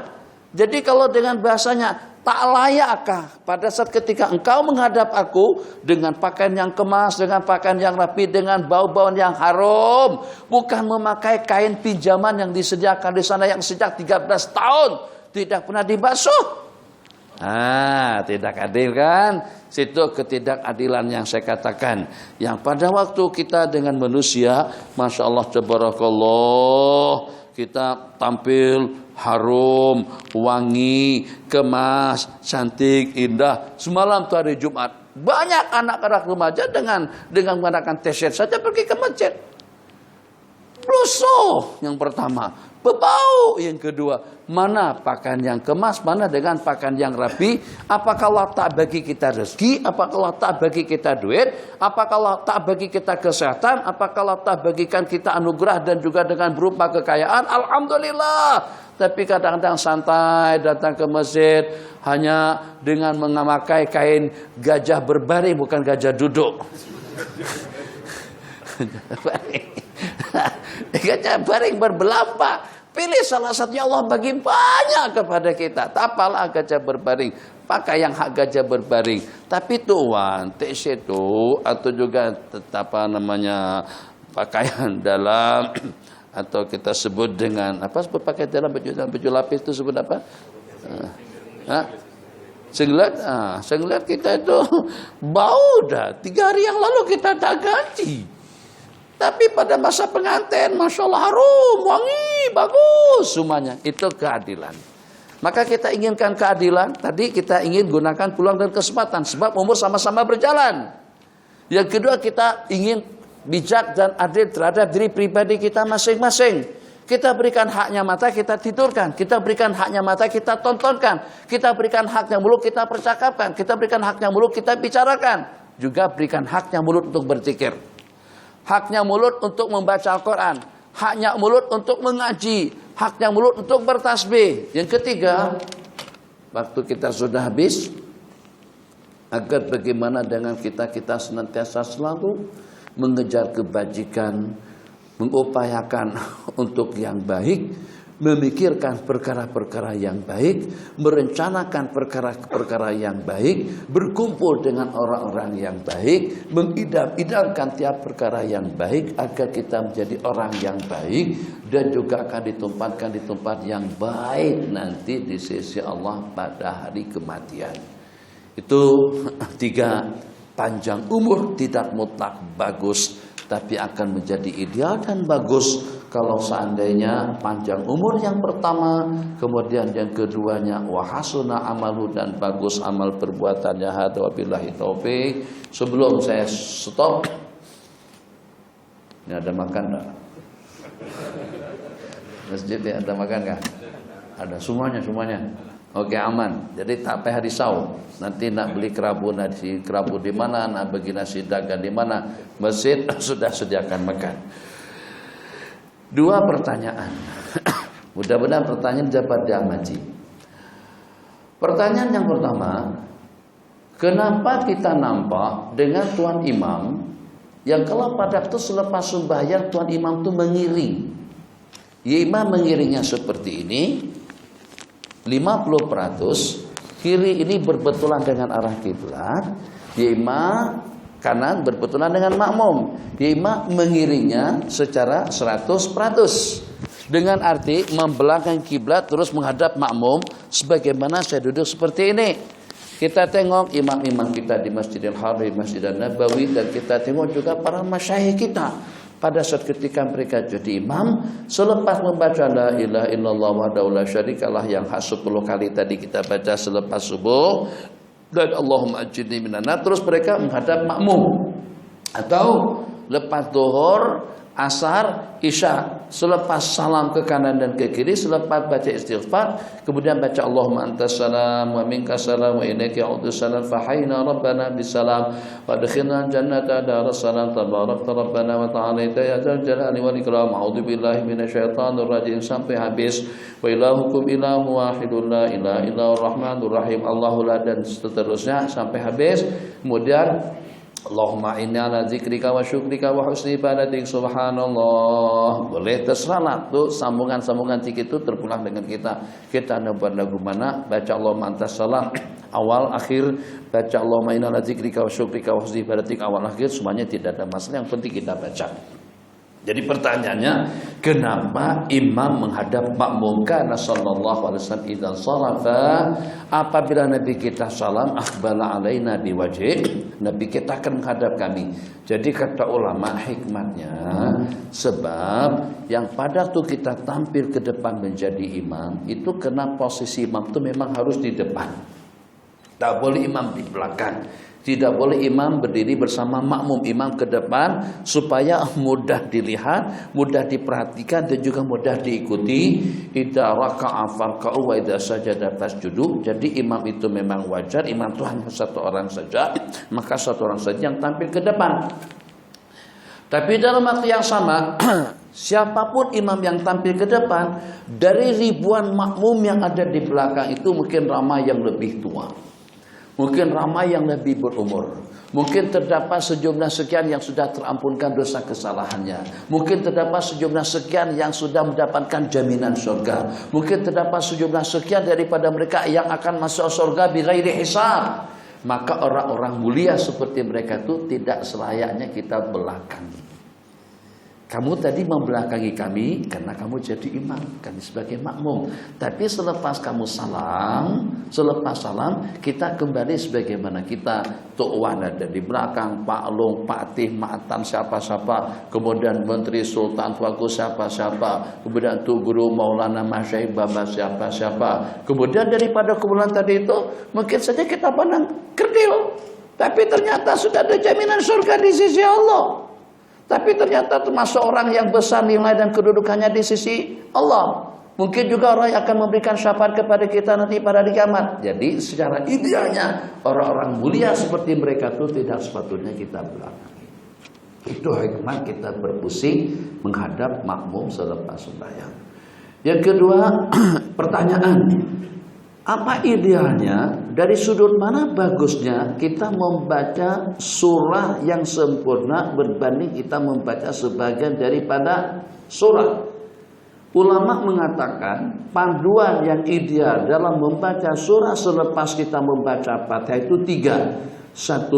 Jadi kalau dengan bahasanya, tak layakkah pada saat ketika engkau menghadap aku dengan pakaian yang kemas, dengan pakaian yang rapi, dengan bau-bauan yang harum, bukan memakai kain pinjaman yang disediakan di sana yang sejak 13 tahun tidak pernah dibasuh. Tidak adil kan? Situ ketidakadilan yang saya katakan. Yang pada waktu kita dengan manusia, Masya Allah, tabarakallah, kita tampil harum, wangi, kemas, cantik, indah. Semalam tuh hari Jumat, banyak anak-anak remaja dengan menggunakan t-shirt saja pergi ke masjid. lusuh yang pertama, berbau yang kedua. Mana pakaian yang kemas, mana dengan pakaian yang rapi? Apakah Allah tak bagi kita rezeki? Apakah Allah tak bagi kita duit? Apakah Allah tak bagi kita kesehatan? Apakah Allah tak bagikan kita anugerah dan juga dengan berupa kekayaan? Alhamdulillah. Tapi kadang-kadang santai datang ke masjid hanya dengan memakai kain gajah berbaring, bukan gajah duduk. Gajah baring berbelapa. Pilih salah satunya, Allah bagi banyak kepada kita. Tak apalah gajah berbaring, pakai yang hak gajah berbaring. Tapi tuan, itu atau juga apa namanya pakaian dalam atau kita sebut dengan apa, sebut pakaian dalam baju lapis itu sebut apa? Singlet. Singlet kita itu bau dah. 3 hari yang lalu kita tak ganti. Tapi pada masa pengantin, Masya Allah harum, wangi, bagus semuanya. Itu keadilan. Maka kita inginkan keadilan. Tadi kita ingin gunakan peluang dan kesempatan. Sebab umur sama-sama berjalan. Yang kedua, kita ingin bijak dan adil terhadap diri pribadi kita masing-masing. Kita berikan haknya mata, kita tidurkan. Kita berikan haknya mata, kita tontonkan. Kita berikan haknya mulut, kita percakapkan. Kita berikan haknya mulut, kita bicarakan. Juga berikan haknya mulut untuk berzikir. Haknya mulut untuk membaca Al-Quran. Haknya mulut untuk mengaji. Haknya mulut untuk bertasbih. Yang ketiga, waktu kita sudah habis, agar bagaimana dengan kita senantiasa selalu mengejar kebajikan, mengupayakan untuk yang baik, memikirkan perkara-perkara yang baik, merencanakan perkara-perkara yang baik, berkumpul dengan orang-orang yang baik, mengidam-idamkan tiap perkara yang baik agar kita menjadi orang yang baik dan juga akan ditempatkan di tempat yang baik nanti di sisi Allah pada hari kematian. Itu 3, panjang umur tidak mutlak bagus, tapi akan menjadi ideal dan bagus kalau seandainya panjang umur yang pertama, kemudian yang keduanya wahasuna amalu dan bagus amal perbuatannya. Hadza wabillahi taufik. Sebelum saya stop, ini ada makan enggak? Masjid ya, ada makan enggak? Ada semuanya. Oke, aman. Jadi tak payah risau. Nanti nak beli kerabu di mana, nak bagi nasi dagang di mana. Masjid sudah sediakan makan. 2 pertanyaan. Mudah-mudahan pertanyaan dapat diamati. Pertanyaan yang pertama, kenapa kita nampak dengan tuan imam yang kalau pada waktu selepas sembahyang tuan imam itu mengiring. Ya, imam mengiringnya seperti ini. 50% kiri ini berbetulan dengan arah kiblat, imam kanan berbetulan dengan makmum. Imam mengiringnya secara 100%. Dengan arti membelakangi kiblat terus menghadap makmum sebagaimana saya duduk seperti ini. Kita tengok imam-imam kita di Masjidil Haram, Masjidil Nabawi, dan kita tengok juga para masyayikh kita. Pada saat ketika mereka jadi imam, selepas membaca la ilaha illallah wahdahu la syarikalah yang 10 kali tadi kita baca selepas subuh, dan Allahumma ajirni minan nar, terus mereka menghadap makmum. Atau lepas zuhur, asar, isya, selepas salam ke kanan dan ke kiri, selepas baca istighfar, kemudian baca Allahumma antas salam wa minkas salam wa ilaika ya'udus salam fa hayna rabbana bisalam wa adkhilna jannata daras salam tabarakta rabbana wa ta'alaita ya dzal jalali wal ikram. A'udzu billahi minasyaitonir rajim sampai habis. Wa ilahukum ilahu wahidun la ilaha illallah rahmanur rahim Allahu la, dan seterusnya sampai habis. Kemudian Allahumma inni ala zikrika wa syukrika wa husni ibadatik subhanallah. Boleh terserah tuh sambungan-sambungan zikir itu terpulang dengan kita. Kita ada buat lagu mana, baca Allahumma antas salam awal akhir, baca Allahumma inni ala zikrika wa syukrika wa husni ibadatik awal akhir, semuanya tidak ada masalah, yang penting kita baca. Jadi pertanyaannya, kenapa imam menghadap makmum? Karena sallallahu alaihi wasallam idzan sharafa, apabila Nabi kita salam akhbala alaina biwajhi, Nabi kita akan menghadap kami. Jadi kata ulama hikmatnya, sebab yang pada tuh kita tampil ke depan menjadi imam, itu karena posisi imam itu memang harus di depan. Tak boleh imam di belakang. Tidak boleh imam berdiri bersama makmum, imam ke depan supaya mudah dilihat, mudah diperhatikan dan juga mudah diikuti. Idza raka'a farka'u wa idza sajada fasjudu. Jadi imam itu memang wajar, imam itu hanya satu orang saja, maka satu orang saja yang tampil ke depan. Tapi dalam waktu yang sama, siapapun imam yang tampil ke depan, dari ribuan makmum yang ada di belakang itu mungkin ramai yang lebih tua, mungkin ramai yang lebih berumur, mungkin terdapat sejumlah sekian yang sudah terampunkan dosa kesalahannya, mungkin terdapat sejumlah sekian yang sudah mendapatkan jaminan surga, mungkin terdapat sejumlah sekian daripada mereka yang akan masuk surga bighairi hisab. Maka orang-orang mulia seperti mereka itu tidak selayaknya kita belakangi. Kamu tadi membelakangi kami karena kamu jadi imam, kami sebagai makmum. Tapi selepas kamu salam, kita kembali sebagaimana kita. Tok Wan ada di belakang, Pak Long, Pak Tih, Ma'atan, siapa-siapa. Kemudian Menteri Sultan Tuaku siapa-siapa. Kemudian Tuk Guru Maulana Masyayikh Baba siapa-siapa. Kemudian daripada kumpulan tadi itu, mungkin saja kita pandang kerdil. Tapi ternyata sudah ada jaminan surga di sisi Allah. Tapi ternyata termasuk orang yang besar nilai dan kedudukannya di sisi Allah. Mungkin juga orang yang akan memberikan syafaat kepada kita nanti pada hari kiamat. Jadi secara idealnya orang-orang mulia seperti mereka itu tidak sepatutnya kita belakangi. Itu hikmah kita berpusing menghadap makmum selepas sembahyang. Yang kedua, pertanyaan. Apa idealnya, dari sudut mana bagusnya kita membaca surah yang sempurna berbanding kita membaca sebagian daripada surah? Ulama mengatakan panduan yang ideal dalam membaca surah selepas kita membaca Fatihah itu 3. 1,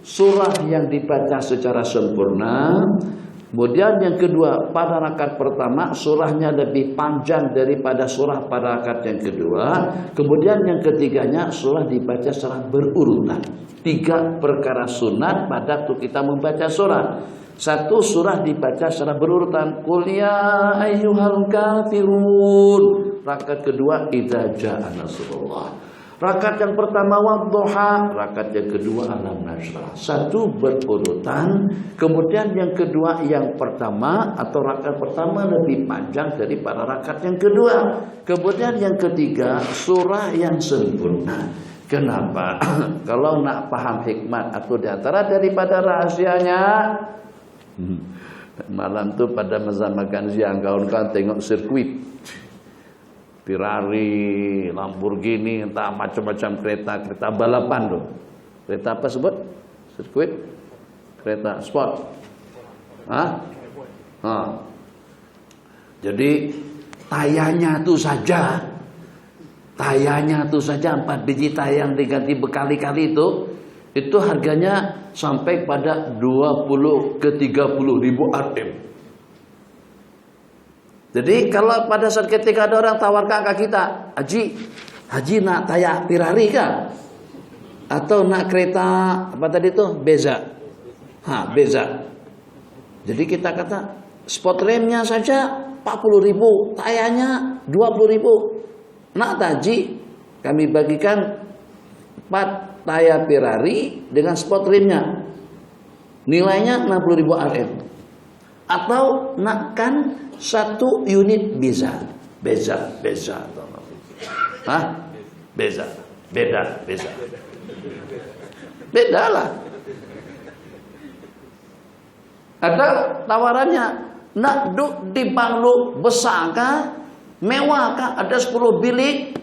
surah yang dibaca secara sempurna. Kemudian yang kedua, pada rakaat pertama surahnya lebih panjang daripada surah pada rakaat yang kedua. Kemudian yang ketiganya surah dibaca secara berurutan. 3 perkara sunat pada waktu kita membaca surah. 1, surah dibaca secara berurutan. Qul ya ayyuhal kafirun. Rakaat kedua, idza jaa nasrullah. Rakaat yang pertama wadduha, rakaat yang kedua alam nasrah. 1 berurutan, kemudian yang kedua yang pertama atau rakaat pertama lebih panjang daripada rakaat yang kedua. Kemudian yang ketiga surah yang sempurna. Kenapa? Kalau nak paham hikmat atau diantara daripada rahasianya, malam tu pada masa makan siang kawan-kawan tengok sirkuit. Ferrari, Lamborghini, entah macam-macam kereta balapan tuh. Kereta apa sebut? Sirkuit? Kereta sport. Jadi tayanya tuh saja 4 biji tayang diganti berkali-kali itu harganya sampai pada 20 ke 30 ribu Rm. Jadi kalau pada saat ketika ada orang tawarkan ke kita, Haji nak tayang Ferrari kah? Atau nak kereta apa tadi itu? Beza. Beza. Jadi kita kata spot remnya saja 40.000, tayangnya 20.000. Nak Haji, kami bagikan 4 tayang Ferrari dengan spot remnya. Nilainya 60.000 Rm. Atau nakkan 1 unit beza. Beda. Beda lah. Ada tawarannya. Nak duduk di banglo besar kah? Mewah kah? Ada 10 bilik.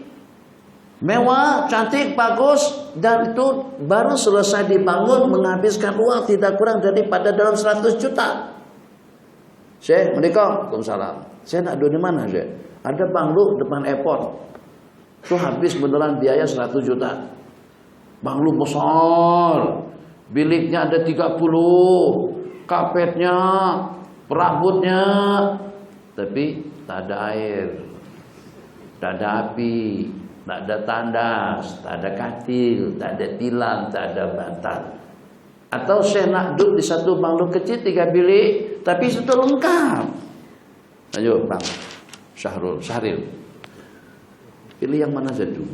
Mewah, cantik, bagus. Dan itu baru selesai dibangun menghabiskan uang tidak kurang daripada dalam 100 juta. Syekh, Waalaikumsalam. Saya nak duduk di mana, Syekh? Ada banglo depan airport. Itu habis beneran biaya 100 juta. Banglo besar. Biliknya ada 30. Kapetnya, perabotnya. Tapi tak ada air. Tak ada api. Tak ada tandas. Tak ada katil. Tak ada tilam. Tak ada bantal. Atau saya nak duduk di satu banglo kecil 3 bilik, tapi itu lengkap. Ayo Bang Syahril, pilih yang mana satu?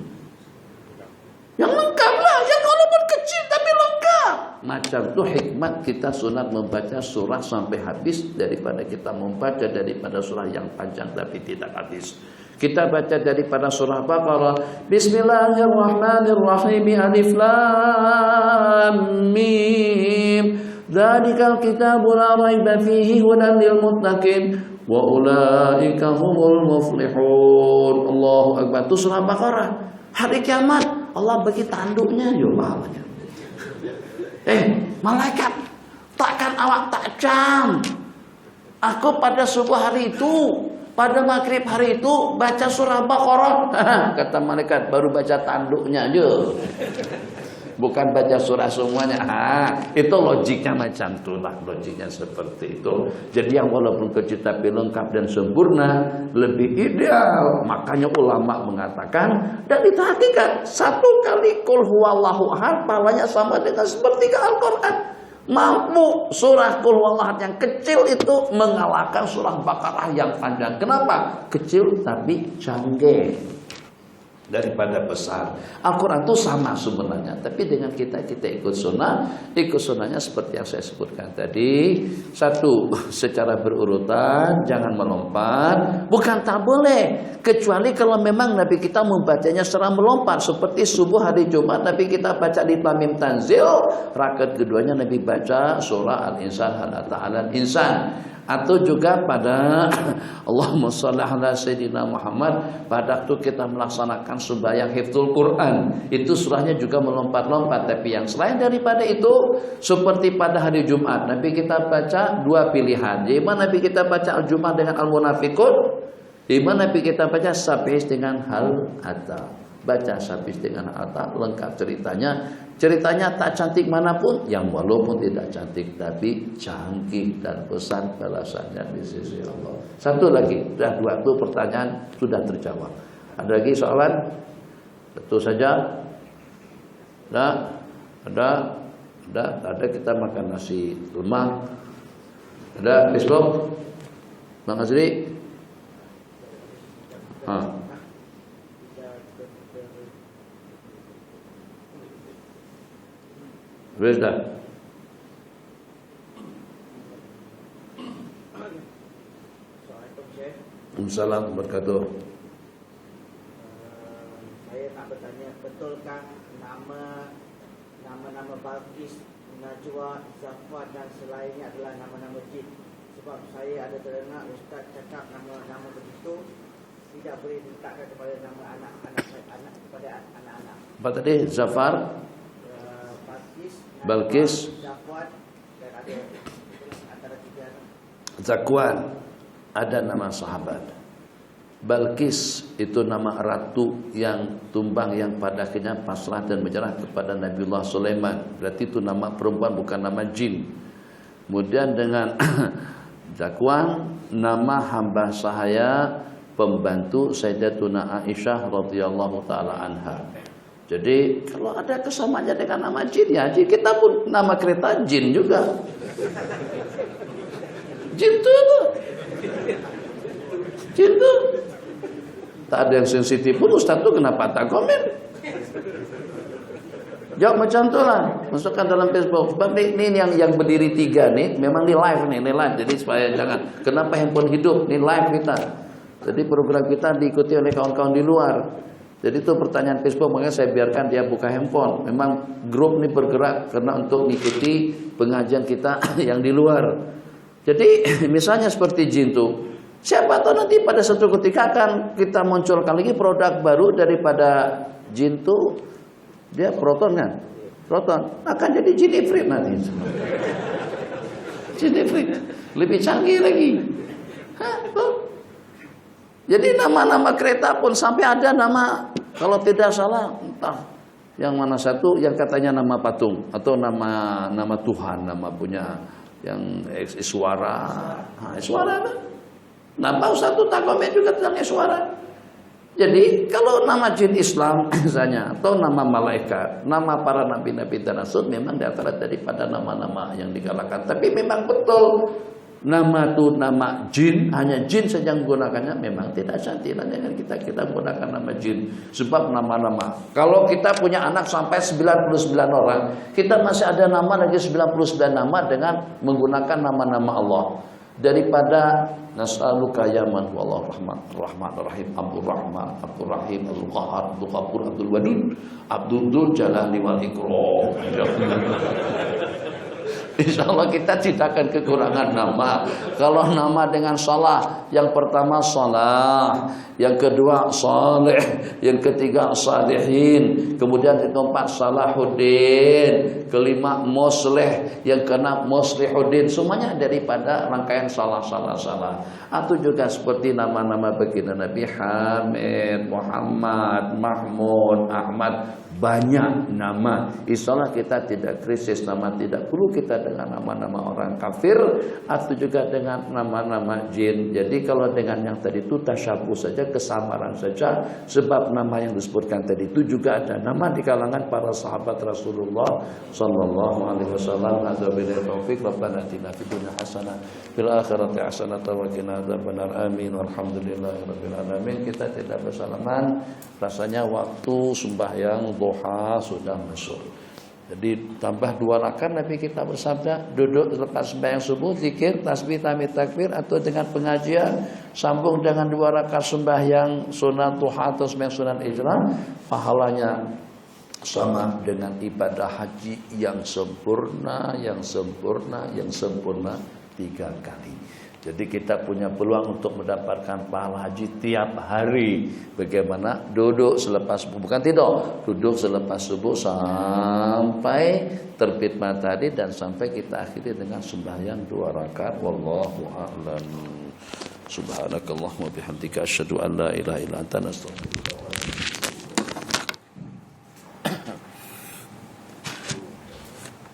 Yang lengkap lah, yang walaupun kecil tapi lengkap. macam itu hikmat kita sunat membaca surah sampai habis daripada kita membaca daripada surah yang panjang tapi tidak habis. Kita baca daripada surah Baqarah, Bismillahirrahmanirrahim, Alif Lam Mim, Dzalikal kitabu la raiba fihi hudan lil muttaqin wa ulaika humul muflihun. Allahu akbar. Itu surah Baqarah. Hari kiamat Allah bagi tanduknya yo pahalanya. Malaikat, takkan awak tak jam? Aku pada subuh hari itu, pada maghrib hari itu baca surah Baqarah. Kata malaikat, baru baca tanduknya aja. Bukan baca surah semuanya. Itu logiknya macam itulah, logiknya seperti itu. Jadi yang walaupun kecil tapi lengkap dan sempurna lebih ideal. Makanya ulama mengatakan, dan itu hakikat, satu kali qul huwallahu ahad pahalanya sama dengan sepertiga Al-Quran. Mampu surah qul huwallahu ahad yang kecil itu mengalahkan surah Baqarah yang panjang. Kenapa? Kecil tapi canggih daripada besar. Al-Quran itu sama sebenarnya, tapi dengan kita ikut sunnah. Ikut sunnahnya seperti yang saya sebutkan tadi. Satu, secara berurutan, jangan melompat. Bukan tak boleh, kecuali kalau memang Nabi kita membacanya secara melompat. Seperti subuh hari Jumat Nabi kita baca di Tamim Tanzil, rakaat keduanya Nabi baca surah Al-Insan, Hal Ata 'alal Insan. Atau juga pada Allahumma shalli ala Sayyidina Muhammad, pada waktu kita melaksanakan sembahyang hifdzul Quran, itu surahnya juga melompat-lompat. Tapi yang selain daripada itu, seperti pada hari Jumat Nabi kita baca dua pilihan. Di mana Nabi kita baca Al-Jumat dengan Al-Munafiqun, di mana Nabi kita baca Sabihis dengan Hal Ata. Baca Sabihis dengan Hal Ata, lengkap ceritanya. Ceritanya tak cantik manapun, yang walaupun tidak cantik tapi canggih dan besar balasannya di sisi Allah. Satu lagi, sudah dua itu pertanyaan sudah terjawab. Ada lagi soalan? Tentu saja. Ada kita makan nasi lemak. Ada Facebook? Bang Azri? Sudah. Assalamualaikum warahmatullahi wabarakatuh. Saya nak bertanya, betulkah nama-nama Balqis, Najwa, Zafar dan selainnya adalah nama-nama jin? Sebab saya ada terdengar Ustaz cakap nama-nama begitu tidak boleh diletakkan kepada nama anak-anak kepada anak-anak. Apa tadi? Zafar, Balqis, Zafar dan ada antara tiga. Zakwan ada nama sahabat. Balqis itu nama ratu yang tumbang, yang pada akhirnya pasrah dan menyerah kepada Nabiullah Sulaiman. Berarti itu nama perempuan, bukan nama jin. Kemudian dengan Zakwan, nama hamba sahaya, pembantu Sayyidatuna Aisyah radhiyallahu taala anha. Jadi kalau ada kesamaannya dengan nama jin, ya jin. Kita pun nama kereta jin juga. Jin tuh. Tak ada yang sensitif pun Ustaz tuh kenapa tak komen? Jawab macam tu lah, masukkan dalam Facebook. Sebab ini yang berdiri tiga nih, memang di live nih, ini live. Jadi supaya jangan, kenapa handphone hidup? Ini live kita. Jadi program kita diikuti oleh kawan-kawan di luar. Jadi itu pertanyaan Facebook, makanya saya biarkan dia buka handphone. Memang grup ini bergerak karena untuk mengikuti pengajian kita yang di luar. Jadi misalnya seperti jin tuh, siapa tahu nanti pada suatu ketika akan kita munculkan lagi produk baru daripada jin tuh, dia proton kan? Proton akan jadi jin ifrit nanti. Jin ifrit lebih canggih lagi. Jadi nama-nama kereta pun sampai ada nama, kalau tidak salah entah yang mana satu yang katanya nama patung atau nama Tuhan, nama punya yang Iswara. Iswara apa? Nama satu tak komen juga tentang Iswara. Jadi kalau nama jin Islam misalnya, atau nama malaikat, nama para nabi-nabi dan rasul, memang di antara daripada nama-nama yang digalakan. Tapi memang betul nama itu nama jin, hanya jin saja yang menggunakannya, memang tidak cantilah dengan kita menggunakan nama jin. Sebab nama-nama, kalau kita punya anak sampai 99 orang, kita masih ada nama lagi 99 nama dengan menggunakan nama-nama Allah. Daripada nas'aluka ya man wallahu rahman rahim, Abdul Rahman, Abdul Rahim, Abdul Qahar, Abdul Ghafur, Abdul Wadud, Abdul Dzul Jalali wal Ikram. Insya Allah kita tidak akan kekurangan nama. Kalau nama dengan salah, yang pertama salah, yang kedua saleh, yang ketiga salihin, kemudian yang keempat salahuddin, kelima musleh, yang keenam muslihuddin. Semuanya daripada rangkaian salah. Atau juga seperti nama-nama baginda Nabi Hamid, Muhammad, Mahmud, Ahmad. Banyak nama. Insyaallah kita tidak krisis nama, tidak perlu kita dengan nama-nama orang kafir atau juga dengan nama-nama jin. Jadi kalau dengan yang tadi itu tasyabuh saja, kesamaran saja. Sebab nama yang disebutkan tadi itu juga ada nama di kalangan para sahabat Rasulullah sallallahu alaihi wasallam. Nazabillahi taufik, Rabbana atina fid dunya hasanah fil akhirati hasanah wa qina adzabannar. Amin. Walhamdulillahirabbil alamin. Kita tidak bersalaman, rasanya waktu sembahyang duha sudah masuk. Jadi tambah 2 rakaat Nabi kita bersabda, duduk lepas sembahyang subuh, zikir, tasbih, tahmid, takbir, atau dengan pengajian sambung dengan 2 rakaat sembahyang sunat duha atau sembahyang sunat ihram, pahalanya sama dengan ibadah haji yang sempurna 3 kali. Jadi kita punya peluang untuk mendapatkan pahala haji tiap hari. Bagaimana? Duduk selepas subuh, bukan tidur, duduk selepas subuh sampai terbit matahari dan sampai kita akhiri dengan sembahyang 2 rakaat. Wallahu a'lam. Subhanakallahumma bihamdika asyhadu an la ilaha illa anta astaghfiruka.